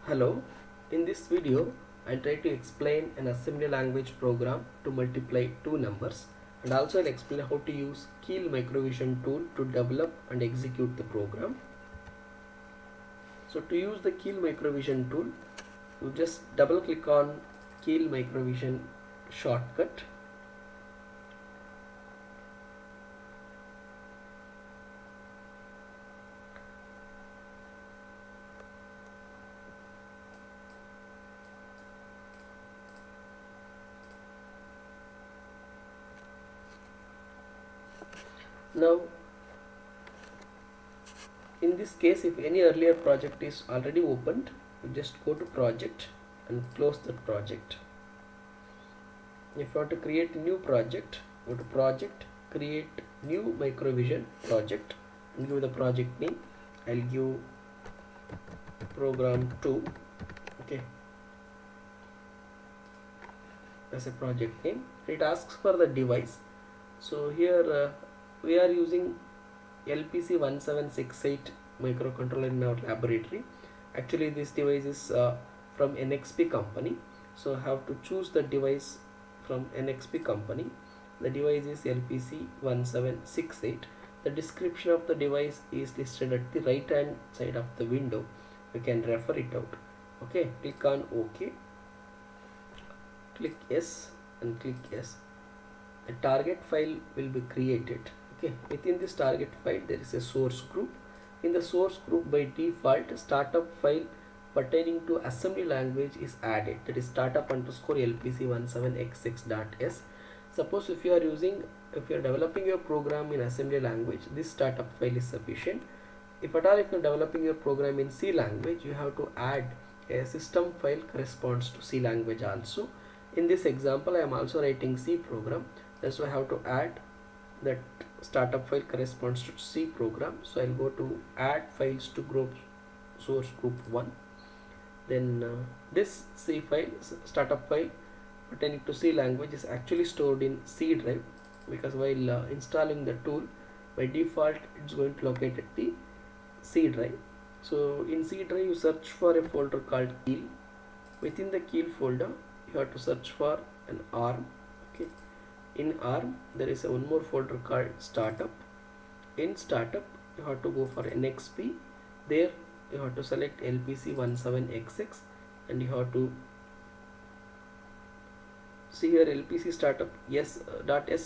Hello, in this video I'll try to explain an assembly language program to multiply two numbers, and also I'll explain how to use Keel Microvision tool to develop and execute the program. So to use the Keel Microvision tool, you just double click on Keel Microvision shortcut. Now in this case, if any earlier project is already opened, you just go to project and close that project. If you want to create a new project, go to project, create new Microvision project and give the project name. I'll give program 2, okay, as a project name. It asks for the device. So here we are using LPC 1768 microcontroller in our laboratory. Actually this device is from NXP company, so I have to choose the device from NXP company. The device is LPC 1768. The description of the device is listed at the right hand side of the window. You can refer it out. Okay, click on OK, click yes and click yes. A target file will be created. Okay, within this target file there is a source group. In the source group, by default startup file pertaining to assembly language is added, that is startup underscore lpc17x6.s. Suppose if you are developing your program in assembly language, this startup file is sufficient. If at all if you are developing your program in C language, you have to add a system file corresponds to C language also. In this example I am also writing C program, that's why I have to add that startup file corresponds to C program. So I'll go to add files to group source group 1. Then this C file, startup file pertaining to C language, is actually stored in C drive, because while installing the tool, by default it's going to locate at the C drive. So in C drive you search for a folder called Keel. Within the Keel folder you have to search for an ARM. Okay, in ARM there is one more folder called startup. In startup you have to go for NXP. There you have to select LPC17x6 and you have to see here LPC startup .s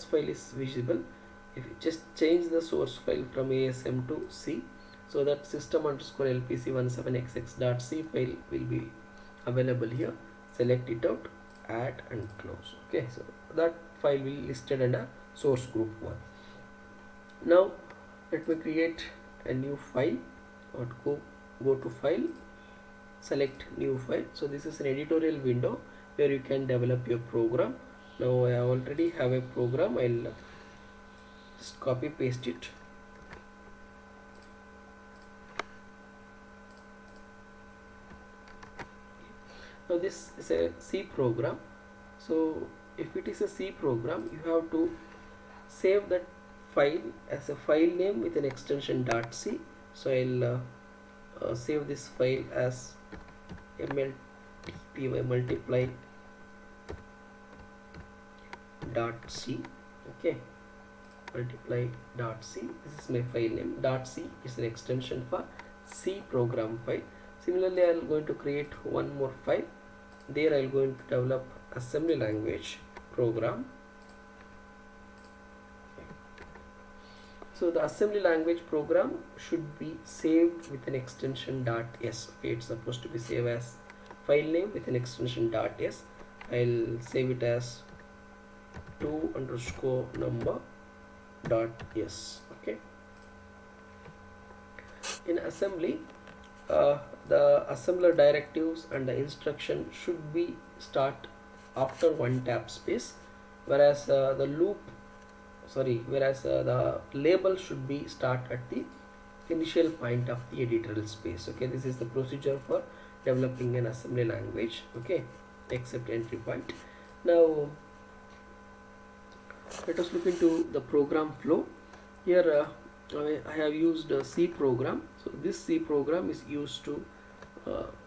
file is visible. If you just change the source file from ASM to C, so that system underscore lpc17x6.c file will be available here. Select it out, add and close. Okay, so that file will be listed under source group 1. Now let me create a new file. Or go to file, select new file. So this is an editorial window where you can develop your program. Now I already have a program. I'll just copy paste it. Now this is a C program. So if it is a C program, you have to save that file as a file name with an extension .c. So I'll save this file as mltpy multiply .c. okay, multiply .c. This is my file name. .c is an extension for C program file. Similarly, I am going to create one more file. There I am going to develop assembly language program. So the assembly language program should be saved with an extension .s. Okay, it's supposed to be saved as file name with an extension .s. I'll save it as 2_number.s. okay. In assembly, the assembler directives and the instruction should be start after one tab space, whereas the label should be start at the initial point of the editorial space. Okay, this is the procedure for developing an assembly language. Okay, except entry point. Now let us look into the program flow. Here I have used a C program. So this C program is used to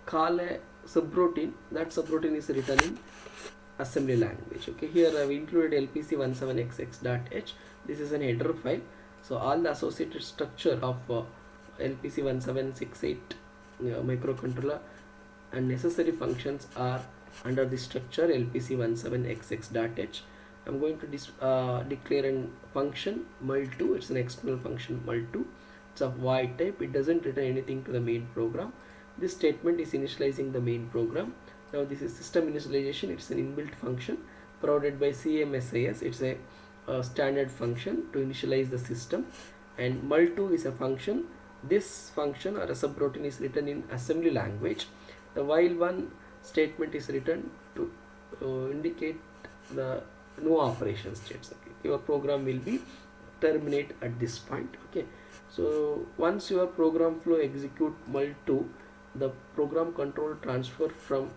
call a subroutine, that subroutine is written in assembly language. Okay, here I have included lpc17xx.h. This is an header file. So all the associated structure of lpc1768 microcontroller and necessary functions are under the structure lpc17xx.h. I'm going to declare a function mul2. It's an external function mul2. It's of void type. It doesn't return anything to the main program. This statement is initializing the main program. Now this is system initialization. It's an inbuilt function provided by CMSIS. It's a standard function to initialize the system, and mul2 is a function. This function or a subroutine is written in assembly language. The while one statement is written to indicate the no operation states. Okay, your program will be terminate at this point. Okay, so once your program flow execute mul2, the program control transfer from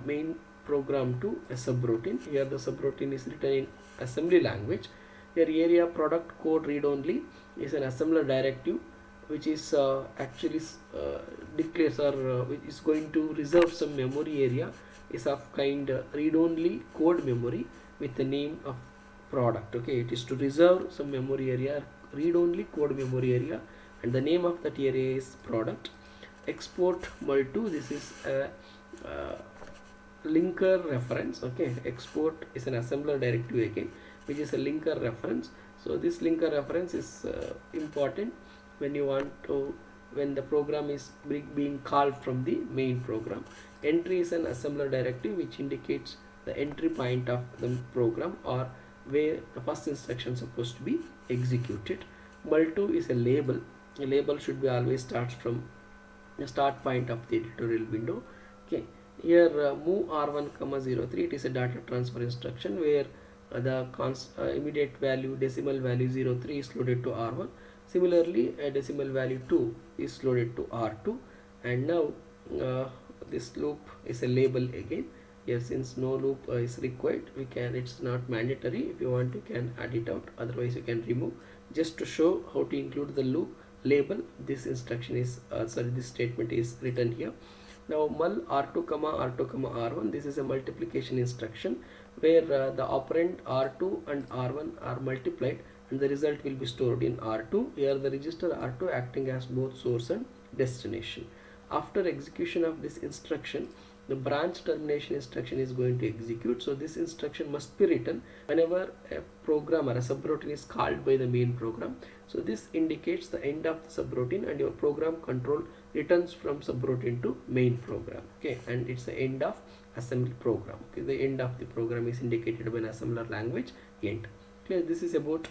main program to a subroutine. Here the subroutine is written in assembly language. Here area product code read only is an assembler directive which is actually declares or which is going to reserve some memory area, is of kind read only code memory with the name of product. Okay, it is to reserve some memory area, read only code memory area, and the name of that area is product. Export mul2, this is a linker reference. Okay, export is an assembler directive again, which is a linker reference. So this linker reference is important when you want to, when the program is being called from the main program. Entry is an assembler directive which indicates the entry point of the program or where the first instruction is supposed to be executed. Mul2 is a label. A label should be always starts from the start point of the editorial window. Okay, here move r1 comma 03, it is a data transfer instruction where the immediate value decimal value 03 is loaded to r1. Similarly, a decimal value 2 is loaded to r2, and now this loop is a label again. Here since no loop is required, we can, it's not mandatory. If you want, you can add it out, otherwise you can remove. Just to show how to include the loop label, this instruction is this statement is written here. Now mul r2 comma r2 comma r1, this is a multiplication instruction where the operand r2 and r1 are multiplied and the result will be stored in r2. Here the register r2 acting as both source and destination. After execution of this instruction, the branch termination instruction is going to execute. So this instruction must be written whenever a program or a subroutine is called by the main program. So this indicates the end of the subroutine and your program control returns from subroutine to main program. Okay, and it's the end of assembly program. Okay, the end of the program is indicated by an assembler language end. Okay, this is about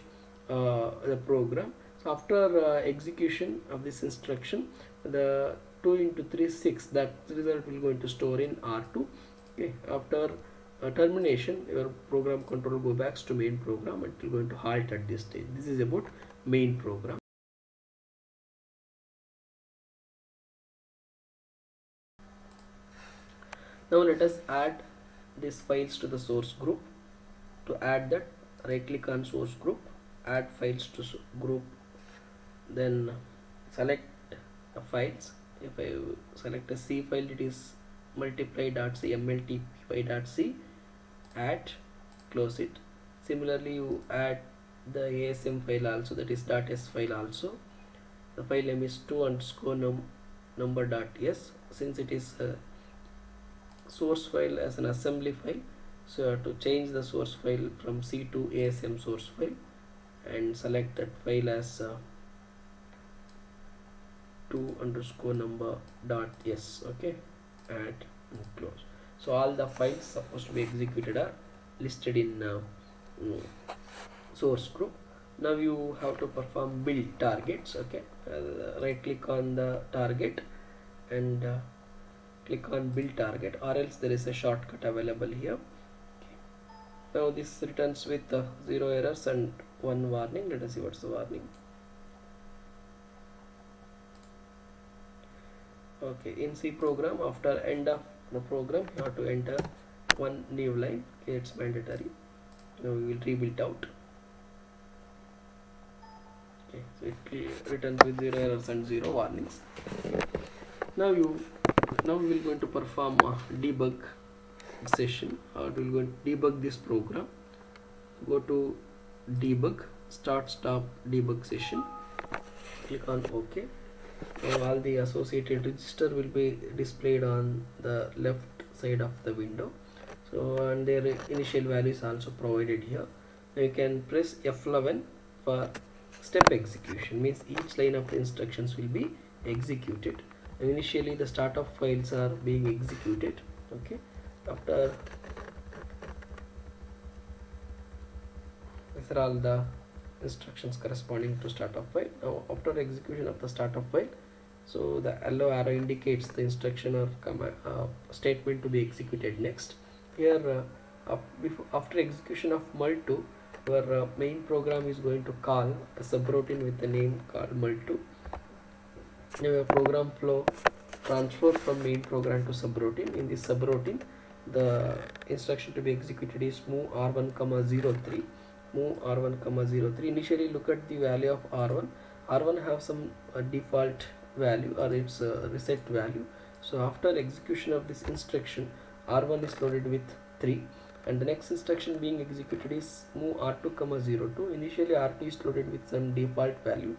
the program. So after execution of this instruction, the 2 into 3 6, that result will going to store in r2. Okay, after termination, your program control go back to main program and it will going to halt at this stage. This is about main program. Now let us add these files to the source group. To add that, right click on source group, add files to group, then select files. If I select a C file, it is multiply.c, mltpy.c, add, close it. Similarly, you add the ASM file also, that is .s file also. The file name is 2_number.s. Since it is a source file as an assembly file, so you have to change the source file from C to ASM source file and select that file as 2_number.s. okay, add and close. So all the files supposed to be executed are listed in source group. Now you have to perform build targets. Okay, right click on the target and click on build target, or else there is a shortcut available here. Okay. Now this returns with 0 errors and 1 warning. Let us see what's the warning. Okay, in C program, after end of the program, you have to enter one new line. Okay, it's mandatory. Now we will rebuild out. Okay, so it returns with 0 errors and 0 warnings. Now you Now we will going to perform a debug session, or we will going to debug this program. Go to debug, start stop debug session, click on OK. Now all the associated register will be displayed on the left side of the window, so and their initial value is also provided here. Now you can press F11 for step execution, means each line of the instructions will be executed. And initially the startup files are being executed. Okay, after these are all the instructions corresponding to startup file. Now after execution of the startup file, so the yellow arrow indicates the instruction or command statement to be executed next. Here after execution of mul2, your main program is going to call a subroutine with the name called mul2. Now your program flow transfer from main program to subroutine. In this subroutine, the instruction to be executed is move r1, 03. Move r1, 03. Initially look at the value of r1. R1 have some default value or its reset value. So after execution of this instruction, r1 is loaded with 3, and the next instruction being executed is move r2, 02. Initially r2 is loaded with some default value.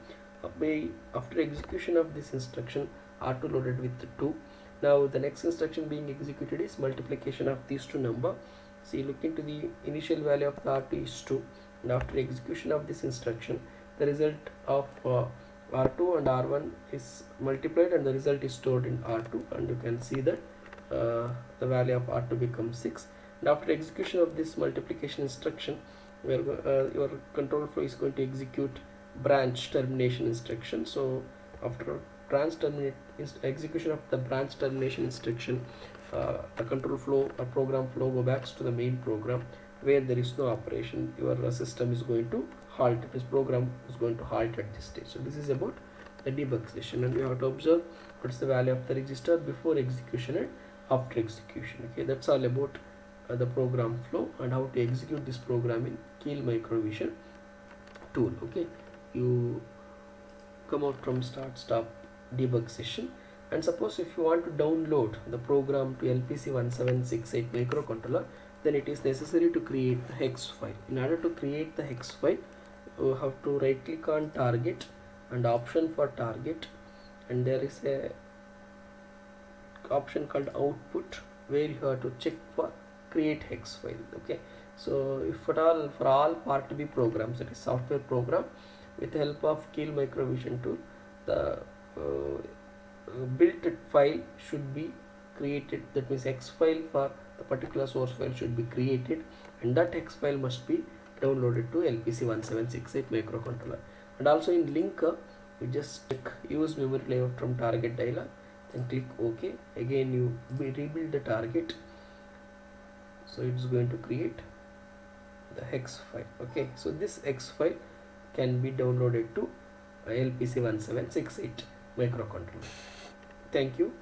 After execution of this instruction, r2 loaded with 2. Now the next instruction being executed is multiplication of these two number. See, look into the initial value of the r2 is 2, and after execution of this instruction, the result of r2 and r1 is multiplied and the result is stored in r2, and you can see that the value of r2 becomes 6. And after execution of this multiplication instruction, your control flow is going to execute branch termination instruction. So after execution of the branch termination instruction, the control flow or program flow go back to the main program where there is no operation. Your system is going to halt, this program is going to halt at this stage. So this is about the debug session, and we have to observe what's the value of the register before execution and after execution. Okay, that's all about the program flow and how to execute this program in Keil Microvision tool. Okay, you come out from start stop debug session, and suppose if you want to download the program to LPC1768 microcontroller, then it is necessary to create the hex file. In order to create the hex file, you have to right click on target and option for target, and there is a option called output where you have to check for create hex file. Okay, so if at all for all part B programs, that is software program, with the help of Keil Microvision tool, the built file should be created. That means hex file for the particular source file should be created, and that hex file must be downloaded to LPC1768 microcontroller. And also in link, you just click use memory layout from target dialog, then click OK. Again you rebuild the target, so it's going to create the hex file. Okay, so this hex file can be downloaded to LPC1768 microcontroller. Thank you.